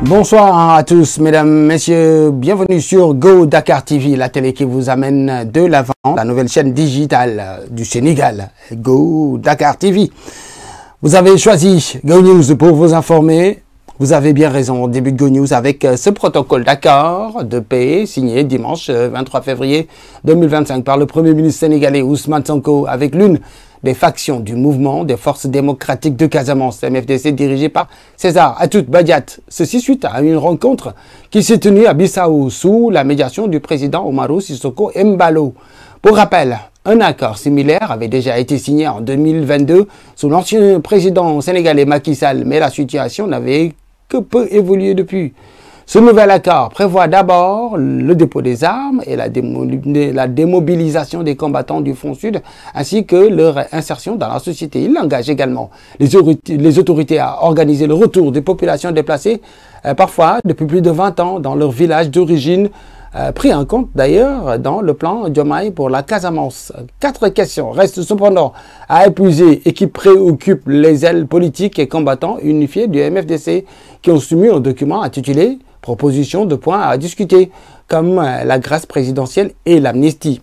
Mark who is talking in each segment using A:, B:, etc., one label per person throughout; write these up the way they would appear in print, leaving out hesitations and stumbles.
A: Bonsoir à tous, mesdames, messieurs, bienvenue sur Go Dakar TV, la télé qui vous amène de l'avant, la nouvelle chaîne digitale du Sénégal, Go Dakar TV. Vous avez choisi Go News pour vous informer. Vous avez bien raison, on débute Go News avec ce protocole d'accord de paix signé dimanche 23 février 2025 par le Premier ministre sénégalais Ousmane Sonko avec l'une des factions du mouvement des forces démocratiques de Casamance, MFDC, dirigé par César Atoute Badiat. Ceci suite à une rencontre qui s'est tenue à Bissau sous la médiation du président Umaru Sissoco Embalo. Pour rappel, un accord similaire avait déjà été signé en 2022 sous l'ancien président sénégalais Macky Sall, mais la situation n'avait que peu évolué depuis. Ce nouvel accord prévoit d'abord le dépôt des armes et la démobilisation des combattants du Front Sud ainsi que leur insertion dans la société. Il engage également les autorités à organiser le retour des populations déplacées, parfois depuis plus de 20 ans, dans leur village d'origine, pris en compte d'ailleurs dans le plan Diomaye pour la Casamance. 4 questions restent cependant à épuiser et qui préoccupent les ailes politiques et combattants unifiés du MFDC qui ont soumis un document intitulé « Proposition de points à discuter » comme la grâce présidentielle et l'amnistie.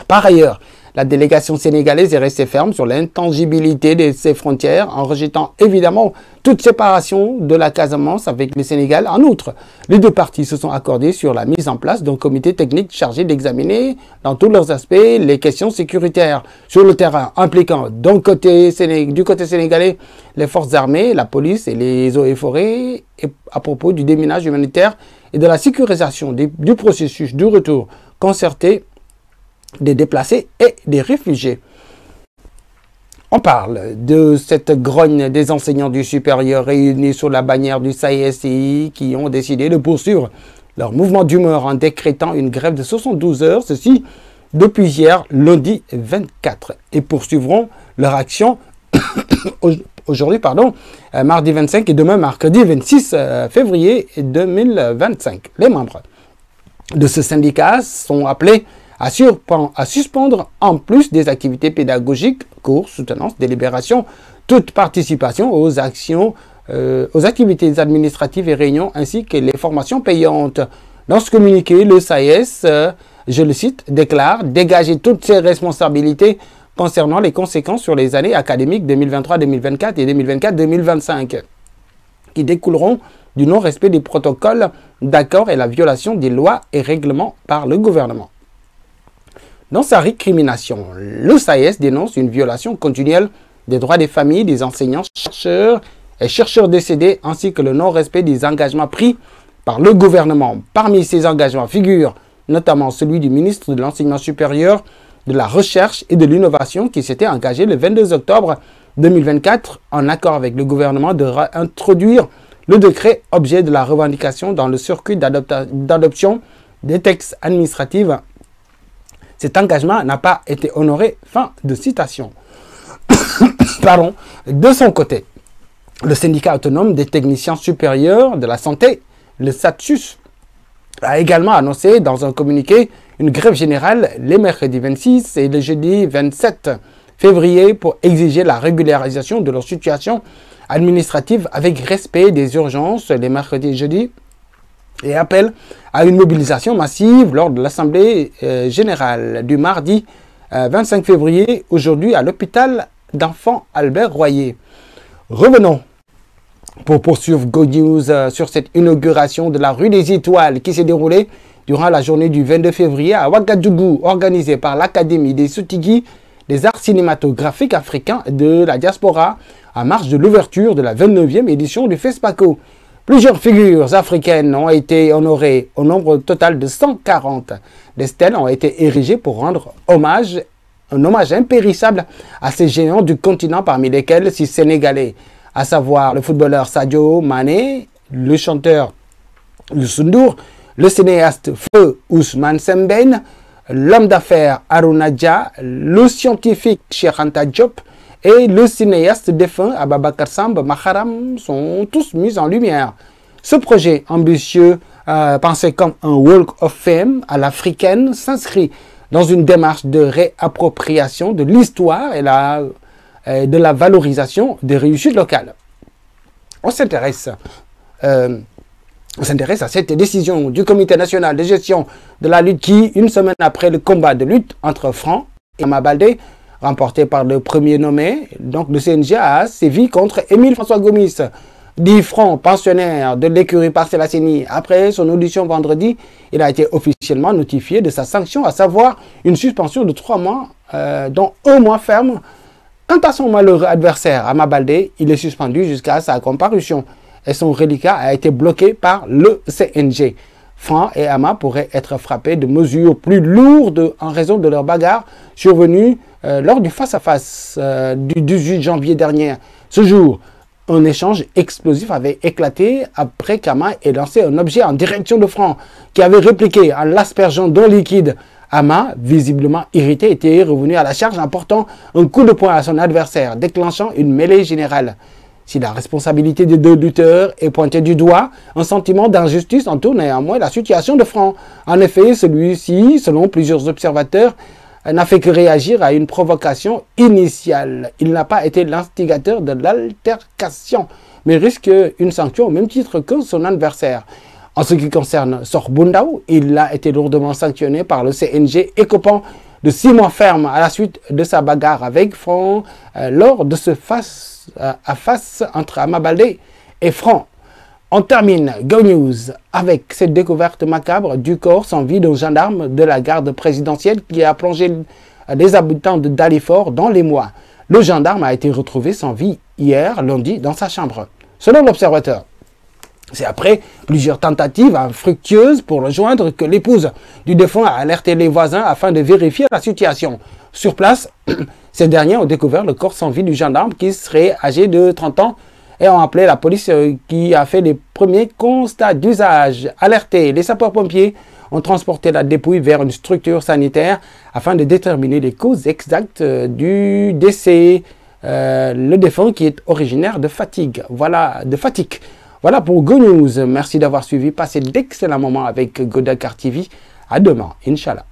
A: Par ailleurs, la délégation sénégalaise est restée ferme sur l'intangibilité de ses frontières en rejetant évidemment toute séparation de la Casamance avec le Sénégal. En outre, les deux parties se sont accordées sur la mise en place d'un comité technique chargé d'examiner dans tous leurs aspects les questions sécuritaires sur le terrain, impliquant du côté sénégalais les forces armées, la police et les eaux et forêts, et à propos du déminage humanitaire et de la sécurisation du processus du retour concerté des déplacés et des réfugiés. On parle de cette grogne des enseignants du supérieur réunis sous la bannière du SAESI qui ont décidé de poursuivre leur mouvement d'humeur en décrétant une grève de 72 heures, ceci depuis hier, lundi 24, et poursuivront leur action aujourd'hui, mardi 25 et demain, mercredi 26 février 2025. Les membres de ce syndicat sont appelés à suspendre en plus des activités pédagogiques, cours, soutenance, délibération, toute participation aux activités administratives et réunions ainsi que les formations payantes. Dans ce communiqué, le SAES, je le cite, déclare dégager toutes ses responsabilités concernant les conséquences sur les années académiques 2023-2024 et 2024-2025 qui découleront du non-respect des protocoles d'accord et la violation des lois et règlements par le gouvernement. Dans sa récrimination, le SAES dénonce une violation continuelle des droits des familles, des enseignants, chercheurs et chercheurs décédés, ainsi que le non-respect des engagements pris par le gouvernement. Parmi ces engagements figurent notamment celui du ministre de l'Enseignement supérieur, de la Recherche et de l'Innovation qui s'était engagé le 22 octobre 2024 en accord avec le gouvernement de réintroduire le décret objet de la revendication dans le circuit d'adoption des textes administratifs. Cet engagement n'a pas été honoré. Fin de citation. De son côté, le syndicat autonome des techniciens supérieurs de la santé, le SATSUS, a également annoncé dans un communiqué une grève générale les mercredis 26 et le jeudi 27 février pour exiger la régularisation de leur situation administrative avec respect des urgences les mercredis et jeudis et appelle à une mobilisation massive lors de l'Assemblée générale du mardi 25 février, aujourd'hui à l'hôpital d'enfants Albert Royer. Revenons pour poursuivre Go News sur cette inauguration de la rue des Étoiles qui s'est déroulée durant la journée du 22 février à Ouagadougou, organisée par l'Académie des Soutigui des arts cinématographiques africains de la diaspora, en marge de l'ouverture de la 29e édition du FESPACO. Plusieurs figures africaines ont été honorées au nombre total de 140. Des stèles ont été érigées pour rendre un hommage impérissable à ces géants du continent parmi lesquels 6 Sénégalais, à savoir le footballeur Sadio Mané, le chanteur Youssou N'Dour, le cinéaste Feu Ousmane Sembène, l'homme d'affaires Harouna Dia, le scientifique Cheikh Anta Diop et le cinéaste défunt Ababacar Samb Maharam sont tous mis en lumière. Ce projet ambitieux, pensé comme un Walk of Fame à l'africaine, s'inscrit dans une démarche de réappropriation de l'histoire et de la valorisation des réussites locales. On s'intéresse s'intéresse à cette décision du Comité national de gestion de la lutte qui, une semaine après le combat de lutte entre Franc et Ama Baldé, remporté par le premier nommé, donc le CNG a sévi contre Émile François Gomis, dit Franc, pensionnaire de l'écurie Parcelles Assainies. Après son audition vendredi, il a été officiellement notifié de sa sanction, à savoir une suspension de 3 mois, dont 1 mois ferme. Quant à son malheureux adversaire, Ama Baldé, il est suspendu jusqu'à sa comparution et son reliquat a été bloqué par le CNG. Franc et Ama pourraient être frappés de mesures plus lourdes en raison de leur bagarre survenue lors du face-à-face du 18 janvier dernier. Ce jour, un échange explosif avait éclaté après qu'Ama ait lancé un objet en direction de Franc, qui avait répliqué en l'aspergeant d'eau liquide. Ama, visiblement irrité, était revenu à la charge en portant un coup de poing à son adversaire, déclenchant une mêlée générale. Si la responsabilité des 2 lutteurs est pointée du doigt, un sentiment d'injustice entoure néanmoins la situation de Franc. En effet, celui-ci, selon plusieurs observateurs, n'a fait que réagir à une provocation initiale. Il n'a pas été l'instigateur de l'altercation, mais risque une sanction au même titre que son adversaire. En ce qui concerne Sokh Bundao, il a été lourdement sanctionné par le CNG, écopant de 6 mois ferme à la suite de sa bagarre avec Franc lors de ce face-à-face entre Ama Baldé et Franc. On termine Go News avec cette découverte macabre du corps sans vie d'un gendarme de la garde présidentielle qui a plongé les habitants de Dalifort dans les mois. Le gendarme a été retrouvé sans vie hier, lundi, dans sa chambre. Selon l'Observateur, c'est après plusieurs tentatives infructueuses pour le joindre que l'épouse du défunt a alerté les voisins afin de vérifier la situation. Sur place, ces derniers ont découvert le corps sans vie du gendarme qui serait âgé de 30 ans et ont appelé la police qui a fait les premiers constats d'usage. Alertés, les sapeurs-pompiers ont transporté la dépouille vers une structure sanitaire afin de déterminer les causes exactes du décès. Le défunt qui est originaire de Fatigue. Voilà pour Go News. Merci d'avoir suivi. Passez d'excellents moments avec Go Dakar TV. À demain, Inch'Allah.